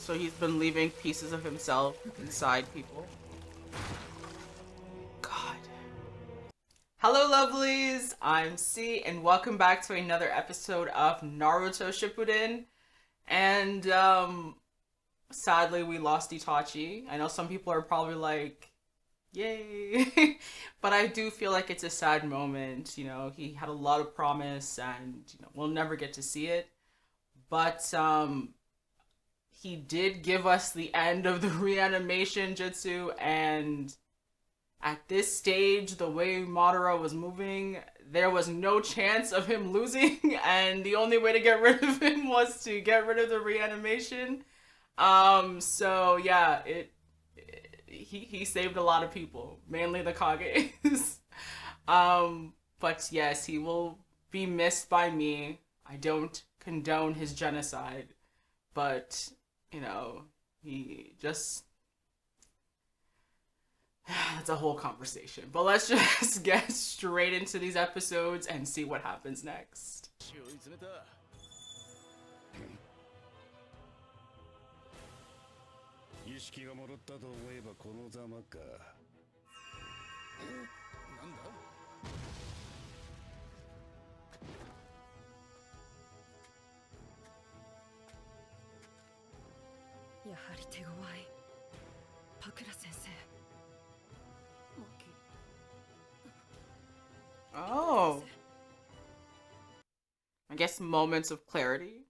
So he's been leaving pieces of himself inside people. God. Hello lovelies, I'm C and welcome back to another episode of Naruto Shippuden. And sadly we lost Itachi. I know some people are probably like, yay. But I do feel like it's a sad moment. You know, he had a lot of promise and we'll never get to see it. But he did give us the end of the reanimation jutsu, and at this stage, the way Madara was moving, there was no chance of him losing, and the only way to get rid of him was to get rid of the reanimation. So yeah, he saved a lot of people, mainly the Kages. But yes, he will be missed by me. I don't condone his genocide, but he just it's a whole conversation. But let's just get straight into these episodes and see what happens next. Oh, I guess moments of clarity.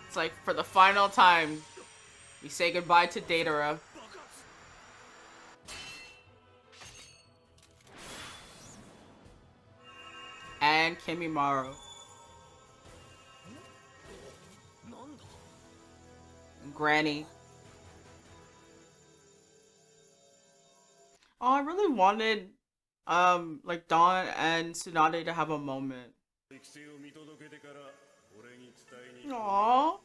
It's like for the final time, we say goodbye to Datara. And Kimimaru. And Granny. Oh, I really wanted like Dawn and Tsunade to have a moment. Aww.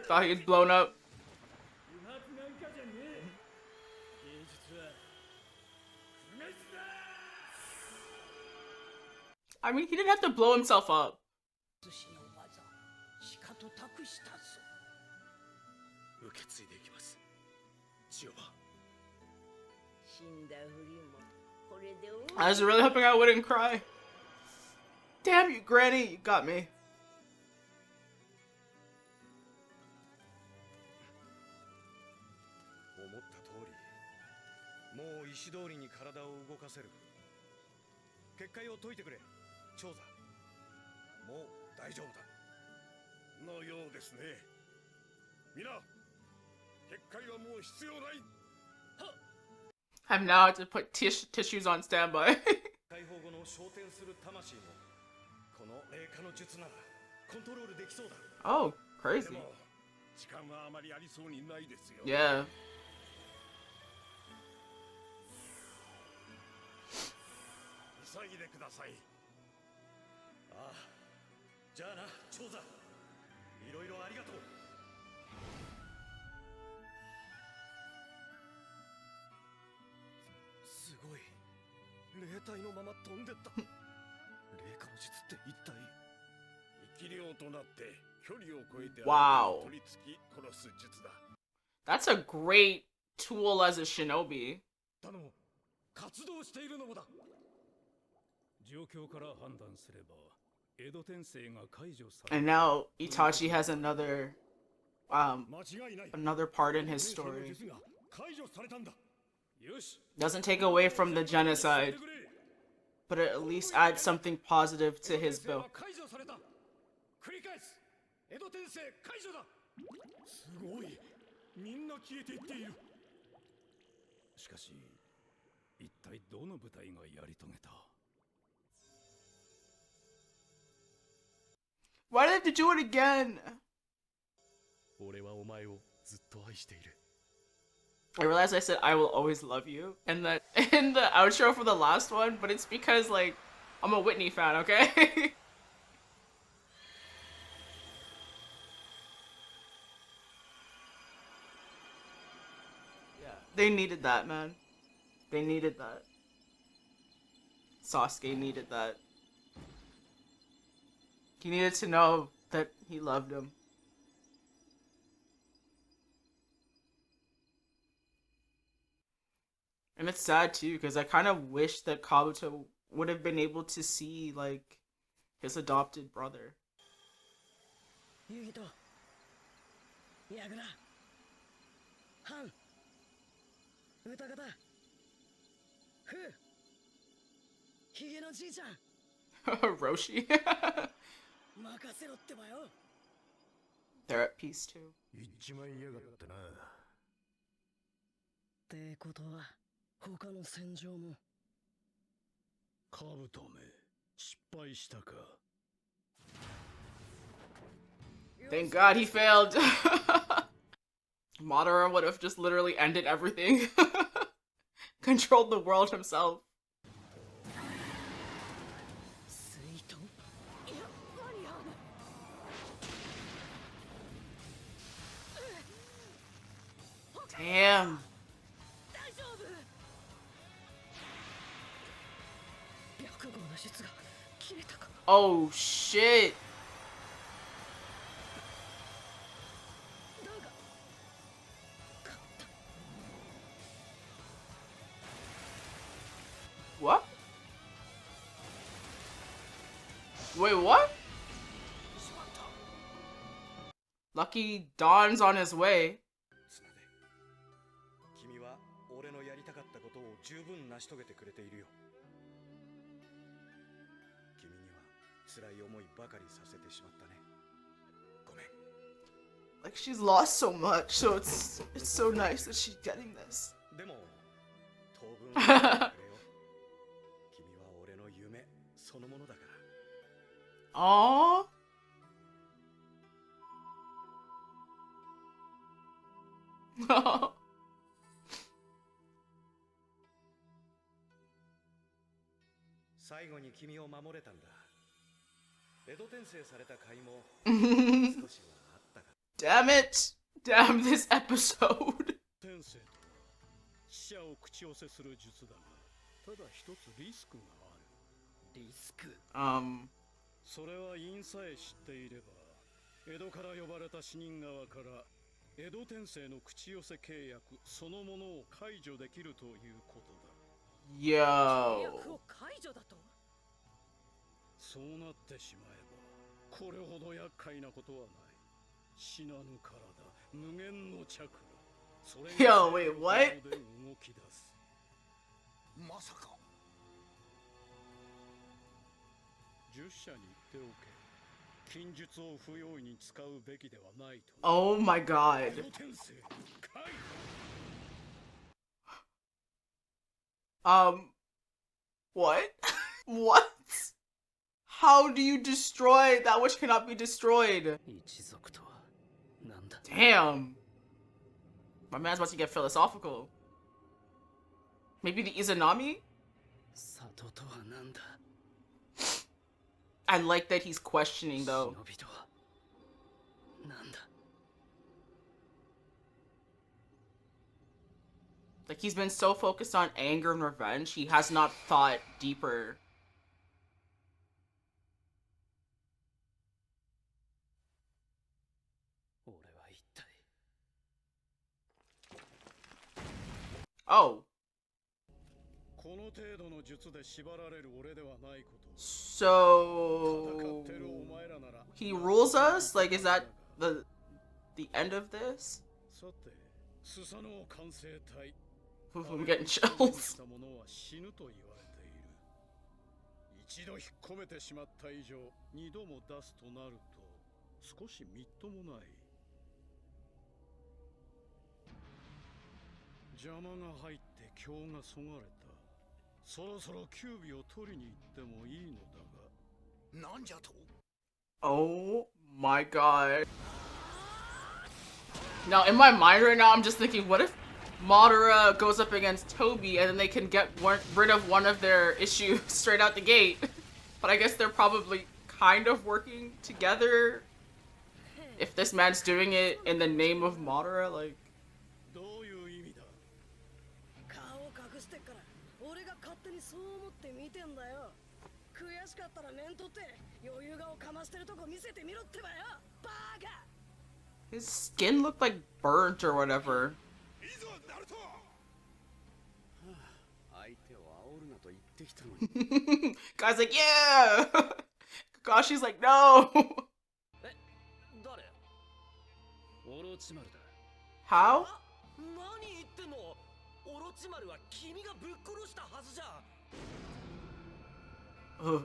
Thought he was blown up. I mean, he didn't have to blow himself up. I was really hoping I wouldn't cry. Damn you, Granny, you got me. I'm now to put tissues on standby. Oh, crazy. Yeah. Wow. That's a great tool as a shinobi. And now Itachi has another part in his story. Doesn't take away from the genocide, but it at least adds something positive to his bill. Why did I have to do it again? I realized I said I will always love you and that in the outro for the last one, but it's because like I'm a Whitney fan, okay? Yeah, they needed that, man. They needed that. Sasuke needed that. He needed to know that he loved him. And it's sad too, because I kind of wish that Kabuto would have been able to see like his adopted brother. Roshi. They're at peace too. ってことは他の戦場もカブトめ失敗したか Thank God he failed. Madara would have just literally ended everything. Controlled the world himself. Damn. Oh shit. What? Wait, what? Lucky Dawn's on his way. 君は俺のやりたかったことを十分成し遂げてくれているよ。君には辛い思いばかりさせてしまったね。ごめん。Like she's lost so much, so it's so nice that she's getting this. でも当分はくれよ。君は俺の夢そのものだから。Aww. No. 最後に君を守れたんだ。江戸転生された甲斐も少しはあったか。Damn it! Damn this episode. 転生とは死者を口寄せする術だが、ただ一つリスクがある。リスク。それは因さえ知っていれば、江戸から呼ばれた死人側から江戸転生の口寄せ契約そのものを解除できるということだ。Yo. 契約を解除だと？そうなってしまえば、これほど厄介なことはない。死なぬ体、無限のチャクラ。それ Yo, wait, what? で動き出す。まさか。10社に言っておけ。禁術を不用意に使うべきではないと。Oh my god. What? What? How do you destroy that which cannot be destroyed? Damn. My man's about to get philosophical. Maybe the Izanami? I like that he's questioning though. Like he's been so focused on anger and revenge, he has not thought deeper. Oh. So he rules us? Like, is that the end of this? I'm getting chills. 一度引っ込めてしまった以上、二度も出すとなると少しみっともない。邪魔が入って興がそがれた。そろそろキュービを取りに行ってもいいのだが。なんじゃと Oh my god. Now, in my mind right now, I'm just thinking, what if Madara goes up against Tobi and then they can get rid of one of their issues straight out the gate? But I guess they're probably kind of working together if this man's doing it in the name of Madara, like... His skin looked like burnt or whatever. Guy's like, yeah! Kakashi's like, no! How? Ugh.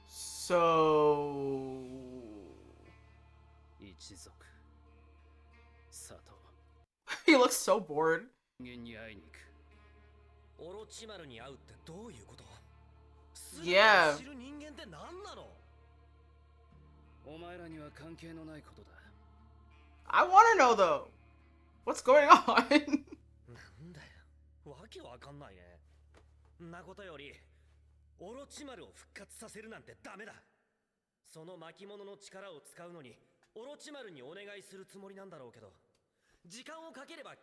So... He looks so bored. Yeah. I want to know though. What's going on? わけわかんないね。んなことより、オロチマルを復活させるなんてダメだ。その巻物の力を使うのに、オロチマルにお願いするつもりなんだろうけど、時間をかければ。What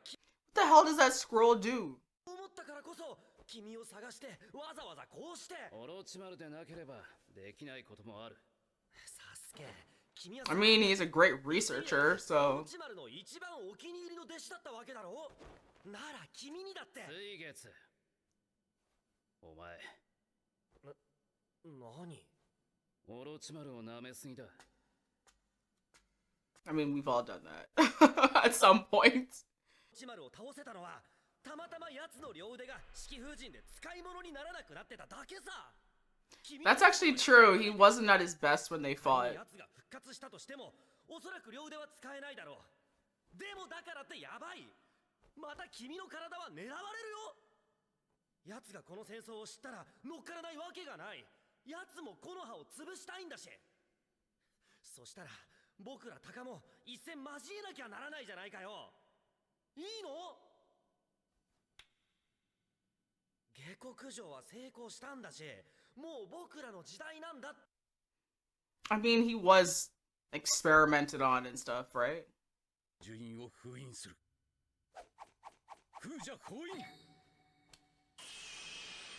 the hell does that scroll do? 思ったからこそ、君を探してわざわざこうして。オロチマルでなければできないこともある。サスケ。I mean, he's a great researcher, so. なら君にだって水月お前何オロチマルを舐めすぎだ I mean, we've all done that at some point. オロチマルを倒せたのはたまたま奴の両腕が式風神で使い物にならなくなってただけさ That's actually true. He wasn't at his best when they fought. 奴が復活したとしてもおそらく両腕は使えないだろうでもだからってやばいまた君の体は狙われるよ奴がこの戦争を知ったら乗っからないわけがない奴も木の葉を潰したいんだしそしたら僕らタカも一戦交えなきゃならないじゃないかよいいの下克上は成功したんだしもう僕らの時代なんだ I mean, he was experimented on and stuff, right? 呪印を封印する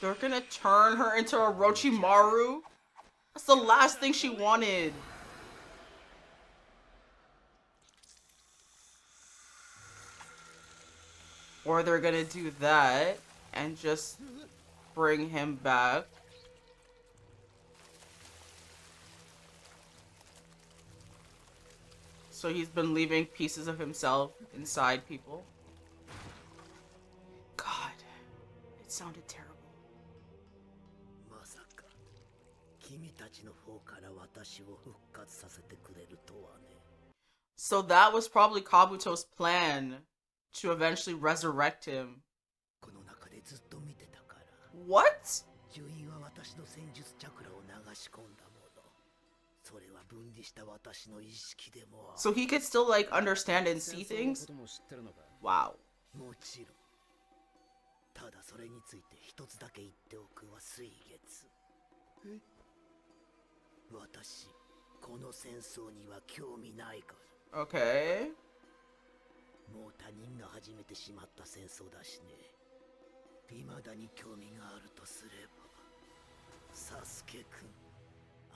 They're gonna turn her into Orochimaru? That's the last thing she wanted. Or they're gonna do that and just bring him back. So he's been leaving pieces of himself inside people. God, it sounded terrible. So that was probably Kabuto's plan to eventually resurrect him. What? So he could still like understand and see things? Wow. ただそれについて一つだけ言っておくわ水月私この戦争には興味ないから Okay もう他人が始めてしまった戦争だしね未だに興味があるとすればサスケ君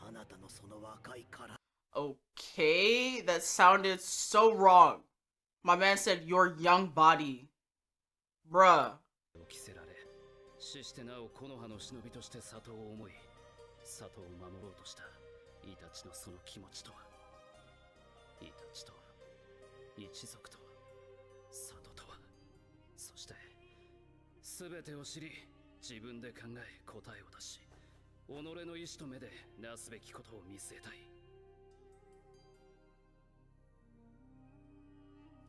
あなたのその若いから Okay, that sounded so wrong. My man said your young body. Bruh. 着せられ死してなお木の葉の忍びとして里を思い里を守ろうとしたイタチのその気持ちとはイタチとは一族とは里とはそして全てを知り自分で考え答えを出し己の意志と目でなすべきことを見据えたい。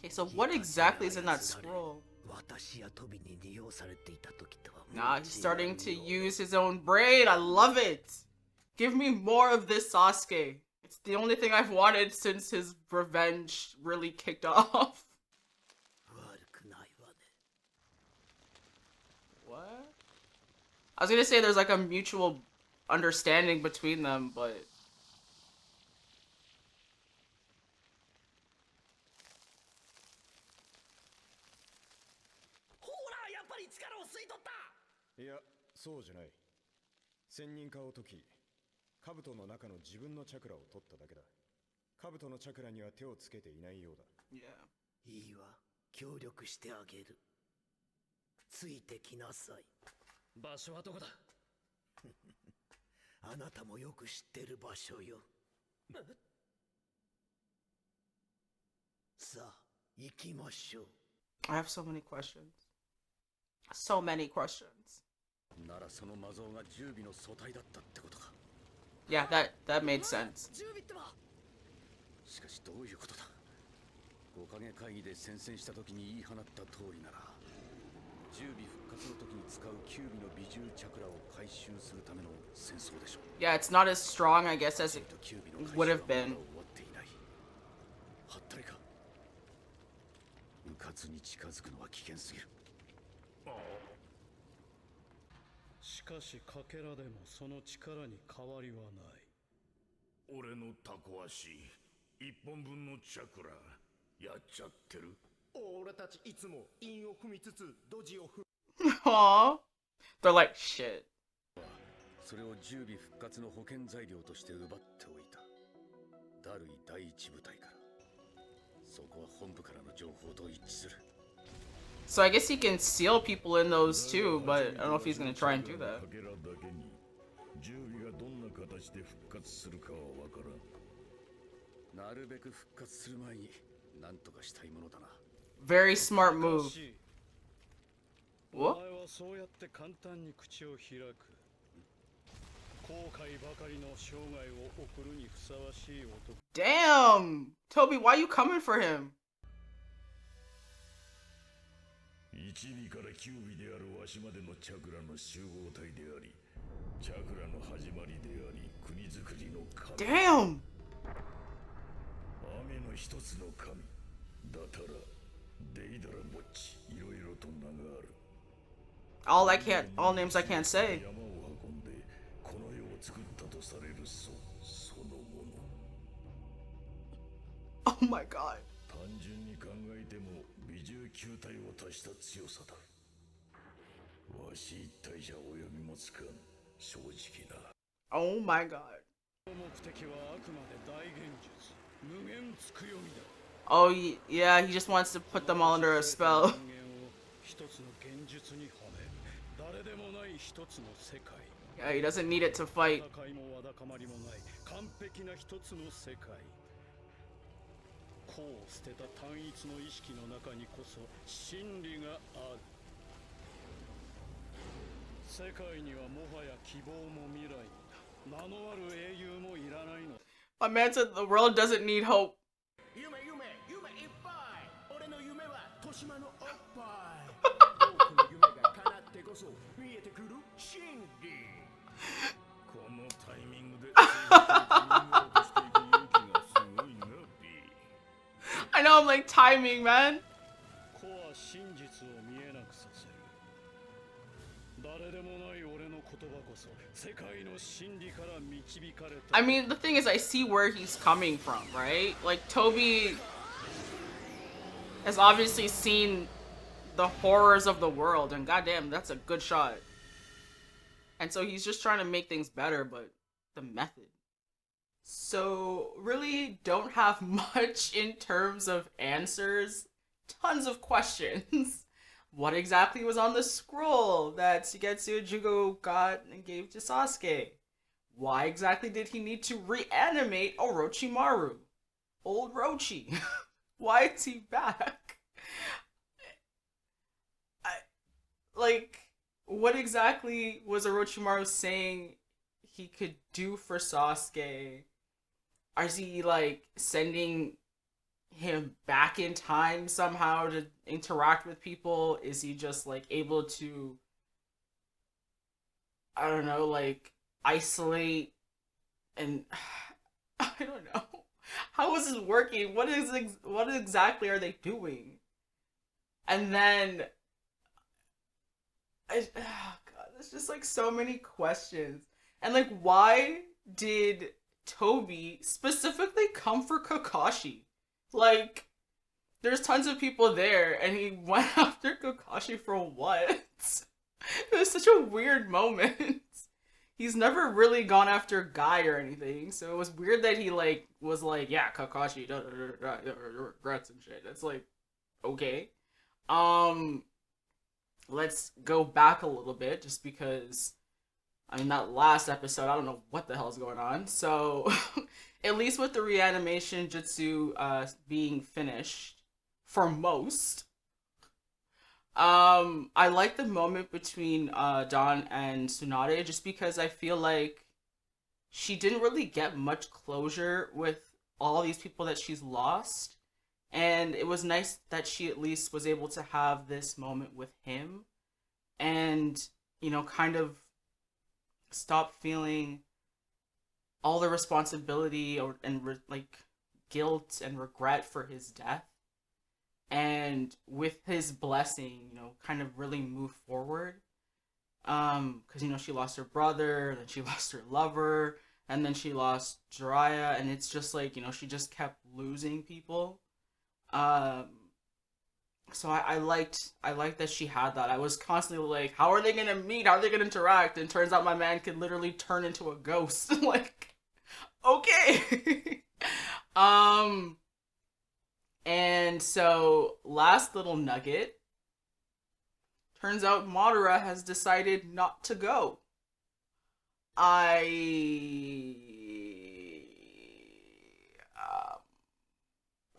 Okay, so what exactly is in that scroll? 私やトビに利用されていた時とは Nah, he's starting to use his own brain. I love it. Give me more of this Sasuke. It's the only thing I've wanted since his revenge really kicked off. 悪くないわね。 What? I was gonna say there's like a mutual understanding between them, but... ほらやっぱり力を吸い取った。いや、そうじゃない。仙人化を解き、兜の中の自分のチャクラを取っただけだ。兜のチャクラには手をつけていないようだ。Yeah. いいわ、協力してあげる。ついてきなさい。場所はどこだ？あなたもよく知ってる場所よ。さあ、行きましょう。I have so many questions. So many questions. ならその魔像が十尾の素体だったってことか。 Yeah, that made sense. 十尾ってば。しかしどういうことだ。五影会議で宣戦した時に言い放った通りなら、十尾復活の時に使う九尾の美獣チャクラを回収するための戦争でしょう。 Yeah, it's not as strong, I guess, as it would have been. はったりか。うかつに近づくのは危険すぎる。しかしかけらでもその力に変わりはない。俺のタコ足一本分のチャクラやっちゃってる。俺たちいつも韻を踏みつつドジを踏む。Aww. They're like, shit. それを十尾復活の保険材料として奪っておいた。ダルイ第一部隊から。そこは本部からの情報と一致する。 So I guess he can seal people in those too, but I don't know if he's gonna try and do that. かけらだけに十尾がどんな形で復活するかはわからん。なるべく復活する前に何とかしたいものだな。 Very smart move. お What? 前はそうやって簡単に口を開く。後悔ばかりの生涯を送るにふさわしい男。 Damn! Tobi, why you coming for him? 一尾から九尾であるわしまでのチャクラの集合体であり、チャクラの始まりであり、国づくりの神。 Damn! 雨の一つの神だたらデイダラボッチ、いろいろと名がある。 All names I can't say. 山を運んでこの世を作ったとされるそのもの。 Oh my god. 単純に考えても美獣球体を足した強さだ。わし一体じゃ及びもつかん、正直な。 Oh my god. 目的はあくまで大現実。無限つくよみだ。 Oh, yeah, he just wants to put them all under a spell. 人間を一つの現実にはめ、誰でもない一つの世界。 Yeah, he doesn't need it to fight. 戦いもわだかまりもない完璧な一つの世界。個を捨てた単一の意識の中にこそ真理がある。世界にはもはや希望も未来も名のある英雄もいらないの。 My man said the world doesn't need hope. 夢いっぱい。俺の夢は豊島のおっぱい。多くの夢が叶ってこそ見えてくる真理。このタイミングで正義をしていく勇気がすごいな、ビー。 I know, I'm like timing, man. 個は真実を見えなくさせる。誰でもない俺の言葉こそ世界の真理から導かれた。 I mean, the thing is, I see where he's coming from, right? Like, Tobi has obviously seen the horrors of the world, and goddamn, that's a good shot. And so he's just trying to make things better, but the method. So, really don't have much in terms of answers. Tons of questions. What exactly was on the scroll that Shigetsu Jugo got and gave to Sasuke? Why exactly did he need to reanimate Orochimaru? Old Rochi. Why is he back? Like, what exactly was Orochimaru saying he could do for Sasuke? Is he like sending him back in time somehow to interact with people? Is he just like able to, I don't know, like isolate and I don't know. How is this working? What exactly are they doing? And then oh god, there's just like so many questions. And like why did Tobi specifically come for Kakashi? Like there's tons of people there and he went after Kakashi for what? It was such a weird moment. He's never really gone after Guy or anything, so it was weird that he like was like, yeah, Kakashi regrets and shit. That's like, okay. Um, let's go back a little bit, just because I mean that last episode, I don't know what the hell's going on. So, at least with the reanimation jutsu being finished for most, I like the moment between Dawn and Tsunade just because I feel like she didn't really get much closure with all these people that she's lost. And it was nice that she at least was able to have this moment with him and, you know, kind of stop feeling all the responsibility like guilt and regret for his death. And with his blessing, you know, kind of really move forward. Because, you know, she lost her brother, then she lost her lover, and then she lost Jiraiya, and it's just like, you know, she just kept losing people. So I liked that she had that. I was constantly like, how are they gonna meet? How are they gonna interact? And turns out my man could literally turn into a ghost. Like, okay. And so last little nugget. Turns out Madara has decided not to go.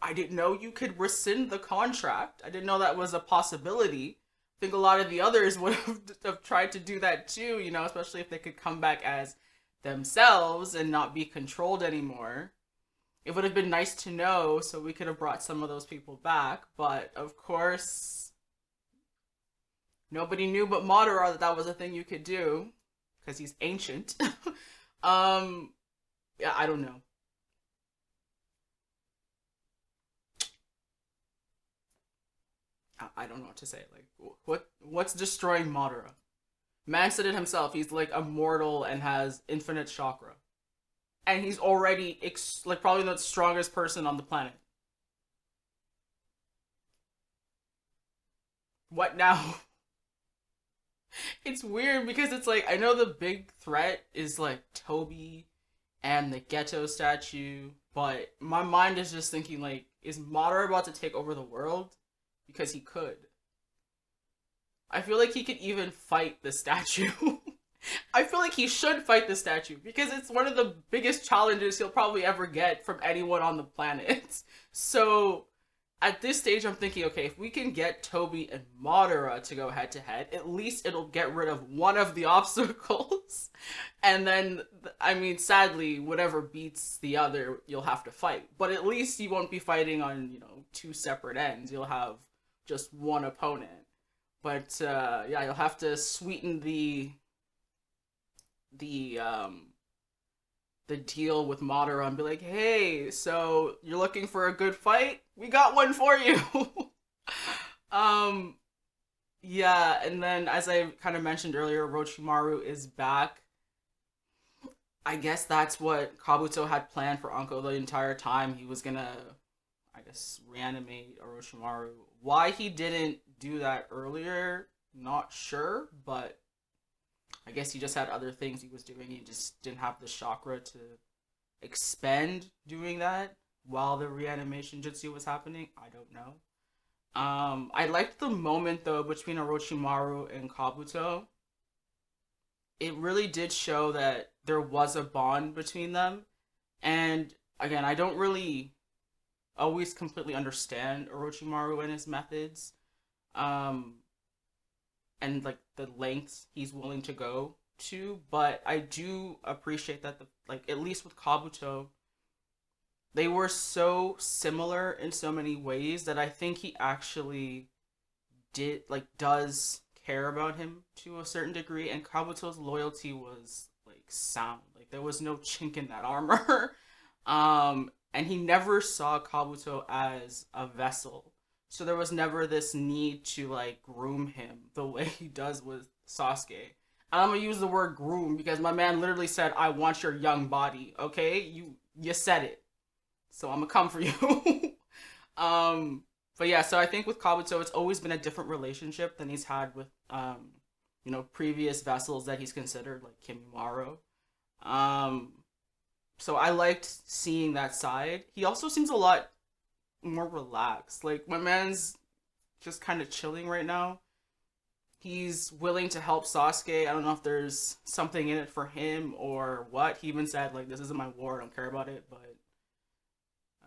I didn't know you could rescind the contract. I didn't know that was a possibility. I think a lot of the others would have tried to do that too, you know, especially if they could come back as themselves and not be controlled anymore. It would have been nice to know, so we could have brought some of those people back. But of course, nobody knew but Madara that that was a thing you could do, because he's ancient. Yeah, I don't know. I don't know what to say. Like, what's destroying Madara? Man said it himself. He's like immortal and has infinite chakra, and he's already like probably the strongest person on the planet. What now? It's weird because it's like I know the big threat is like Tobi and the ghetto statue, but my mind is just thinking like, is Madara about to take over the world? Because he could. I feel like he could even fight the statue. I feel like he should fight the statue because it's one of the biggest challenges he'll probably ever get from anyone on the planet. So at this stage, I'm thinking, okay, if we can get Tobi and Madara to go head to head, at least it'll get rid of one of the obstacles. And then, I mean, sadly, whatever beats the other, you'll have to fight. But at least you won't be fighting on, you know, two separate ends. You'll have just one opponent. But yeah, you'll have to sweeten the deal with Madara and be like, hey, so you're looking for a good fight? We got one for you. Yeah, and then as I kind of mentioned earlier, Orochimaru is back. I guess that's what Kabuto had planned for Anko the entire time. He was gonna, I guess, reanimate Orochimaru. Why he didn't do that earlier, not sure, but I guess he just had other things he was doing. He just didn't have the chakra to expend doing that while the reanimation jutsu was happening. I don't know. I liked the moment though between Orochimaru and Kabuto. It really did show that there was a bond between them. And again, I don't really always completely understand Orochimaru and his methods. And like the lengths he's willing to go to, but I do appreciate that the like at least with Kabuto, they were so similar in so many ways that I think he actually does care about him to a certain degree, and Kabuto's loyalty was like sound. Like there was no chink in that armor. And he never saw Kabuto as a vessel. So there was never this need to like groom him the way he does with Sasuke. And I'm gonna use the word groom because my man literally said, "I want your young body." Okay, you said it, so I'm gonna come for you. But yeah, so I think with Kabuto, it's always been a different relationship than he's had with previous vessels that he's considered like Kimimaro. Um, so I liked seeing that side. He also seems a lot more relaxed. Like my man's just kind of chilling right now. He's willing to help Sasuke. I don't know if there's something in it for him or what. He even said like, "This isn't my war. I don't care about it." But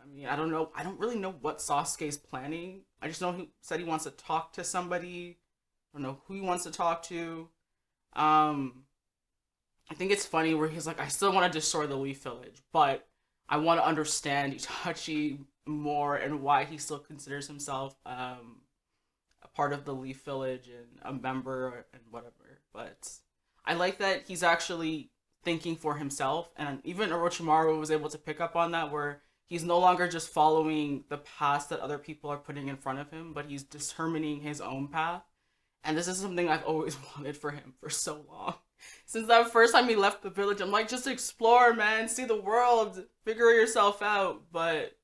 I mean, I don't know. I don't really know what Sasuke's planning. I just know he said he wants to talk to somebody. I don't know who he wants to talk to. I think it's funny where he's like, "I still want to destroy the Leaf Village, but I want to understand Itachi more and why he still considers himself a part of the Leaf Village and a member and whatever." But I like that he's actually thinking for himself, and even Orochimaru was able to pick up on that, where he's no longer just following the path that other people are putting in front of him, but he's determining his own path. And this is something I've always wanted for him for so long. Since that first time he left the village, I'm like, just explore, man, see the world, figure yourself out. But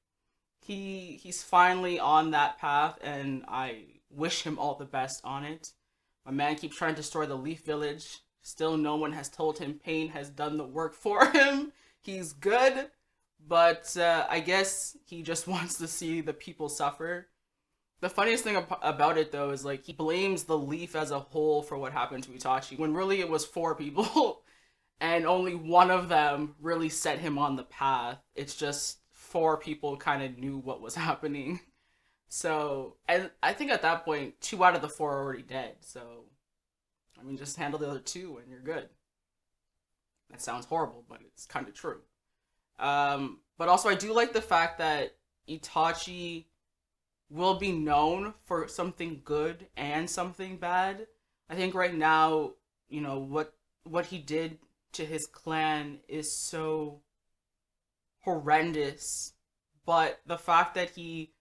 he's finally on that path, and I wish him all the best on it. My man keeps trying to destroy the Leaf Village. Still no one has told him pain has done the work for him. He's good, but I guess he just wants to see the people suffer. The funniest thing about it, though, is like he blames the Leaf as a whole for what happened to Itachi, when really it was 4 people, and only one of them really set him on the path. It's just 4 people kind of knew what was happening. So, and I think at that point, 2 out of the 4 are already dead. So, I mean, just handle the other 2 and you're good. That sounds horrible, but it's kind of true. But also, I do like the fact that Itachi will be known for something good and something bad. I think right now, what he did to his clan is so horrendous, but the fact that he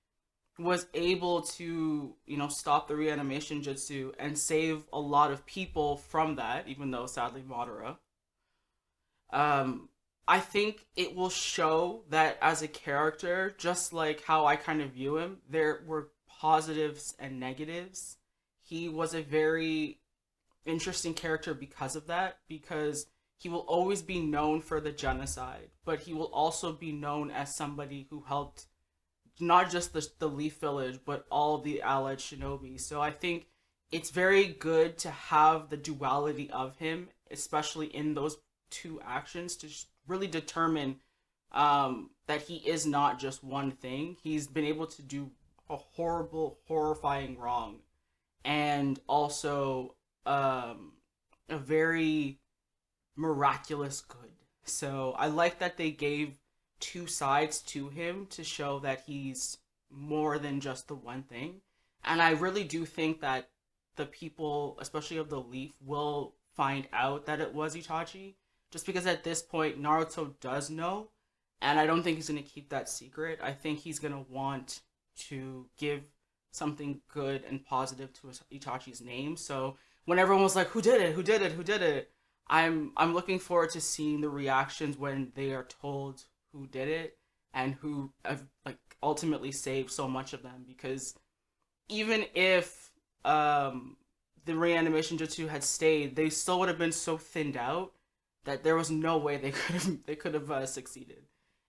was able to, stop the reanimation jutsu and save a lot of people from that, even though sadly Madara, I think it will show that as a character, just like how I kind of view him, there were positives and negatives. He was a very interesting character because of that, because he will always be known for the genocide, but he will also be known as somebody who helped not just the Leaf Village, but all the allied shinobi. So I think it's very good to have the duality of him, especially in those 2 actions, to really determine that he is not just one thing. He's been able to do a horrible, horrifying wrong, and also a very miraculous good. So I like that they gave 2 sides to him to show that he's more than just the one thing. And I really do think that the people, especially of the Leaf, will find out that it was Itachi. Just because at this point, Naruto does know, and I don't think he's going to keep that secret. I think he's going to want to give something good and positive to Itachi's name. So when everyone was like, "Who did it? Who did it? Who did it?" I'm looking forward to seeing the reactions when they are told who did it and who ultimately saved so much of them. Because even if the reanimation jutsu had stayed, they still would have been so thinned out that there was no way they could have succeeded.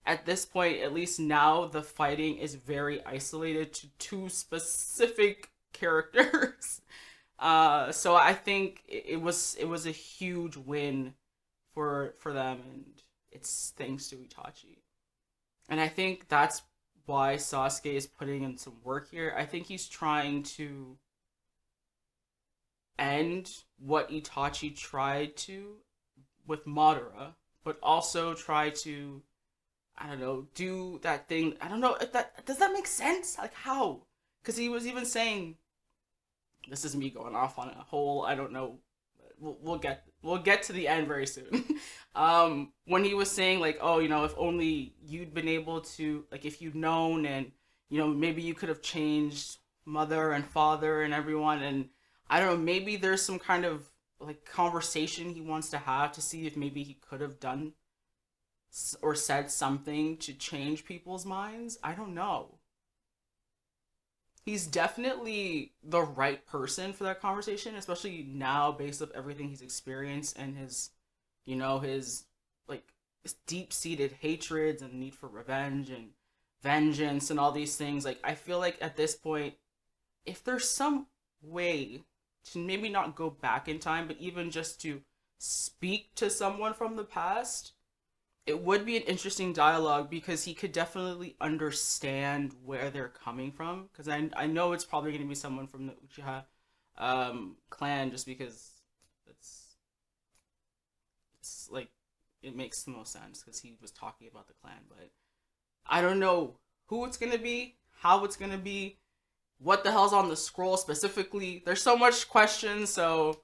At this point, at least now, the fighting is very isolated to 2 specific characters. So I think it was a huge win for them, and it's thanks to Itachi. And I think that's why Sasuke is putting in some work here. I think he's trying to end what Itachi tried to, with Madara, but also try to, I don't know, do that thing. I don't know if that does that make sense? Like how? Because he was even saying, this is me going off on a whole, I don't know. We'll get to the end very soon. When he was saying like, oh, you know, if only you'd been able to, like, if you'd known, and you know, maybe you could have changed mother and father and everyone, and I don't know, maybe there's some kind of like conversation he wants to have to see if maybe he could have done or said something to change people's minds. I don't know. He's definitely the right person for that conversation, especially now based off everything he's experienced and his, you know, his like deep-seated hatreds and need for revenge and vengeance and all these things. Like, I feel like at this point, if there's some way to maybe not go back in time, but even just to speak to someone from the past, it would be an interesting dialogue, because he could definitely understand where they're coming from. Because I know it's probably going to be someone from the Uchiha clan, just because it's like, it makes the most sense because he was talking about the clan. But I don't know who it's going to be, how it's going to be, what the hell's on the scroll specifically. There's so much questions, so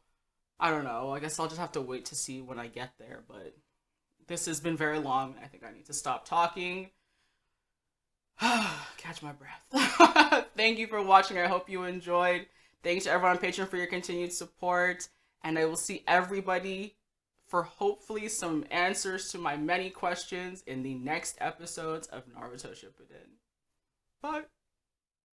I don't know. I guess I'll just have to wait to see when I get there. But this has been very long. I think I need to stop talking. Catch my breath. Thank you for watching. I hope you enjoyed. Thanks to everyone on Patreon for your continued support. And I will see everybody for hopefully some answers to my many questions in the next episodes of Naruto Shippuden. Bye.